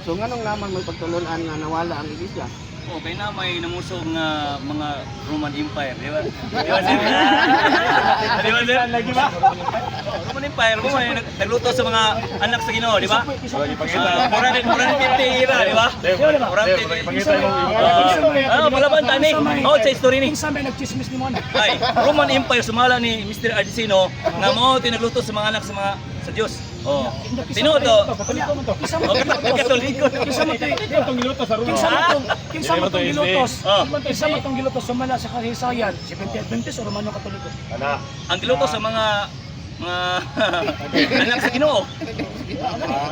So nganong naman may pagtulunan nga nawala ang iglesia? Okay na may namusog nga mga Roman Empire, di ba? Di ba, sir? Di ba, sir? Lagi ba? Roman Empire, may nagluto sa mga anak sa Ginoo, di ba? 450 era, di ba? 450. Malaban tani. Oh, sa history ni. Kinsa may nagchismis ni mo na? Ay, Roman Empire sumala ni Mr. Argentino nga mo tinagluto sa mga anak sa Dios. Oh. Tinuod to. Kinsa mo Katoliko. Kinsa mo Itong niluto sa Roma. Kinsa mo tong gilutos? Kinsa mo tong gilutos sumala sa kasaysayan? Seventh Adventist o Romano Katoliko? Ana. Ang giluto sa mga anak sa Ginoo.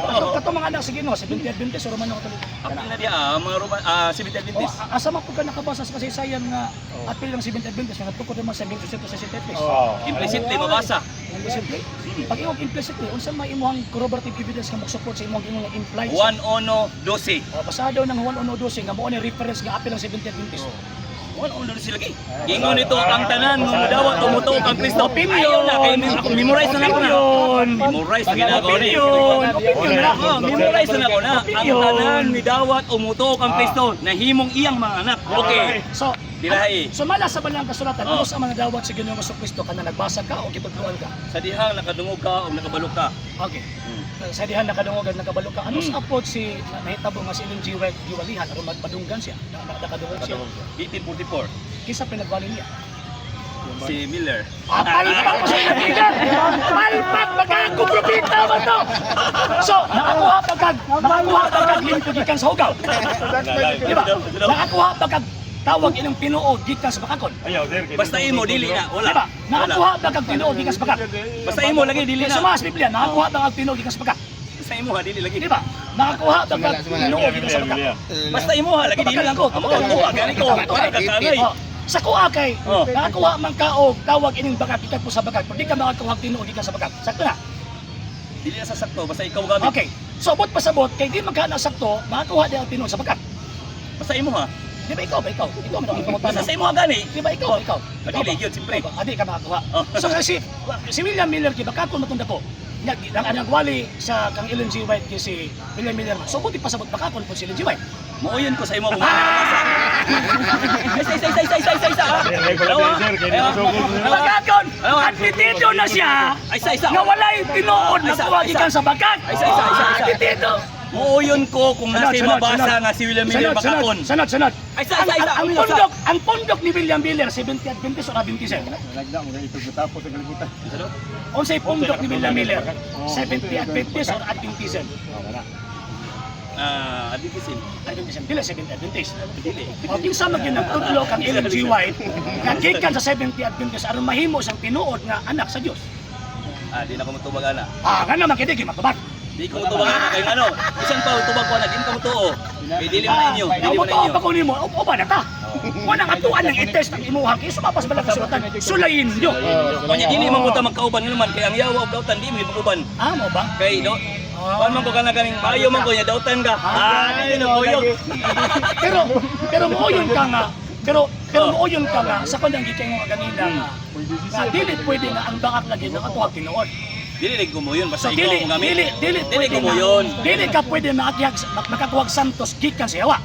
Kato mga anak sa Ginoo, Seventh Adventist o Romano Katoliko? Apil na diya mga Roman Seventh Adventist. Asa man pud ka nakabasa sa kasaysayan nga apil ng Seventh Adventist nga tukod naman sa 1863. Implicitly mabasa. Implicitly. Pag imong implicitly, unsa may imong corroborative evidence nga mag-support sa imong implied? 1:12. Basado ng 1:12 nga mao ni reference nga apil ng Seventh Adventist. 1:12 lagi. Ingon nito ang tanan ng dawat tumutuo kang Kristo. Ayaw na kay ako memorize na ako na. Memorize na ginagawa ni. Memorize na ako na. Ang tanan ni dawat umutuo kang Kristo nahimong iyang mga anak. Okay. So, Dilahi. sumala sa balang kasulatan, ano sa mga dawat sa Ginoong Jesucristo kana nagbasa ka o gipagduan ka? Sa dihang nakadungog ka o nakabalok ka. Okay. Sa dihan nakadungog at nakabalo ka. Ano sa apod si nahitabo nga si Ellen G. White giwalihan aron magpadunggan siya? Nakadungog siya. 1844. Kisa pinagwali niya. Si Miller. Palpak ko sa kaibigan! Palpak! Magkakupropita mo to! So, nakakuha pagkag limpo gikan sa hugaw. Diba? Nakakuha pagkag tawag inyong tinuod gikan sa bakakon. Ayaw, sir. Basta imo dili na wala. Diba? Nakakuha pagkag tinuod gikan sa bakak. Basta imo lagi dili Sa na. mga Biblia, nakakuha pagkag tinuod gikan sa bakak. Basta imo ha dili lagi. Diba? Nakakuha pagkag tinuod gikan sa bakak. Basta imo ha lagi dili lang ko. Amo ko gani ko. Kakanay. Sa kuha kay, nakakuha man kaog tawag ining bakak kita po sa bakak. Pero di ka makakuha tinuod gikan sa bakak. Sakto na. Dili na sa sakto basta ikaw gamit. Okay. So, abot pasabot, kay di magkana sakto, makakuha din ang tinuod sa bakak. Basta imo ha. Di ba ikaw? Ikaw man ang pangutana. Basta imo ha gani. Di ba ikaw? Dili gyud siyempre. Adi ka makakuha. So si William Miller kay bakakon matunda ko. Nagwali sa kang Ellen G. White kay si William Miller. So buti pasabot bakakon po si Ellen G. White. Muuyon ko sa imo kung makakabasa. Isa. Bakakon! Admitido na siya! Isa. Na walay tinuod na tuwagikan sa bakak! Isa. Admitido! Muuyon ko kung nasa mabasa nga si William Miller bakakon. Sanad. Isa. Ang pundok ni William Miller, 70 Adventist o 27? Nagda mo ito tapos sa kalibutan. Unsay pundok ni William Miller, 70 Adventist or Adventism? Adventisin. Adventism, dili 70 Adventist. O kinsa man gyud nagtudlo kang Ellen G. White nga gikan sa 70 Adventist aron mahimo siyang tinuod nga anak sa Dios. Di na ko mutubag ana. Nga naman kay di matubag. Di ko mutubag ana kay ano. Bisan pa tubag ko na din ka mutuo. Kay dili man inyo. Dili man inyo. Pa ko nimo, o ba na ta? Wala nga tuan ng i-test ang imuha kay sumapas bala ka sulatan. Sulayin niyo. Kanya dili man ko ta magkauban naman kay ang yawa og dautan di mo magkauban. Mo ba? Kay do. Kuan man ko kana ganing maayo man ko nya dautan ka. Dili na boyog. Pero mooyon ka nga. Pero mooyon ka nga sa kanang gikay mo ganina nga. Dili pwede nga ang bakak lagi nakatuhag tinuod. Dili gumuyon basta So ikaw mo gamit. dili gumuyon. Dili ka pwede makakuhag santos gikan sa yawa.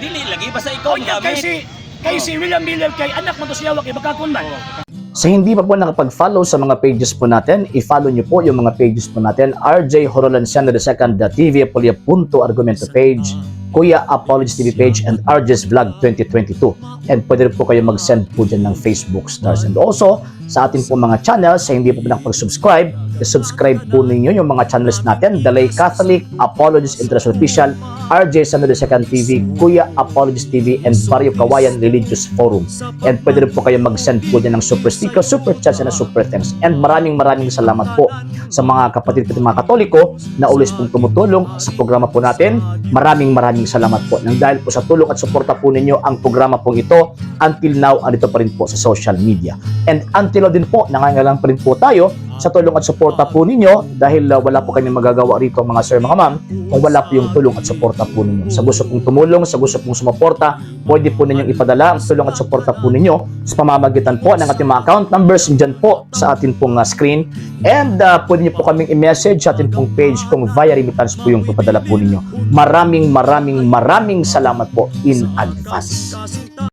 Dili lagi basta ikaw mo gamit. Kay si William Miller kay anak mo to sa yawa kay bakakon man. Sa hindi pa po nakapag-follow sa mga pages po natin, i-follow nyo po yung mga pages po natin, RJ Horolanciano II TV Apolia Punto Argumento page, Kuya Apologies TV page, and RJ's Vlog 2022. And pwede rin po kayo mag-send po dyan ng Facebook stars. And also, sa ating po mga channels, sa hindi po nakapag-subscribe, i-subscribe po ninyo yung mga channels natin, Dalay Catholic, Apologies International Official, RJ Sano II TV, Kuya Apologies TV, and Barrio Kawayan Religious Forum. And pwede rin po kayo mag-send po dyan ng super sticker, super chats, and super thanks. And maraming salamat po sa mga kapatid ko mga Katoliko na ulis pong tumutulong sa programa po natin. Maraming salamat po. Nang dahil po sa tulong at suporta po ninyo, ang programa po ito until now, andito pa rin po sa social media. And until din po, nangangailangan pa rin po tayo sa tulong at suporta po ninyo dahil wala po kami magagawa rito mga sir, mga ma'am, kung wala po yung tulong at suporta suporta po ninyo. Sa gusto pong tumulong, sa gusto pong sumuporta, pwede po ninyong ipadala ang tulong at suporta po ninyo sa pamamagitan po ng ating mga account numbers dyan po sa ating pong screen. And pwede nyo po kaming i-message sa ating pong page kung via remittance po yung papadala po ninyo. Maraming salamat po in advance.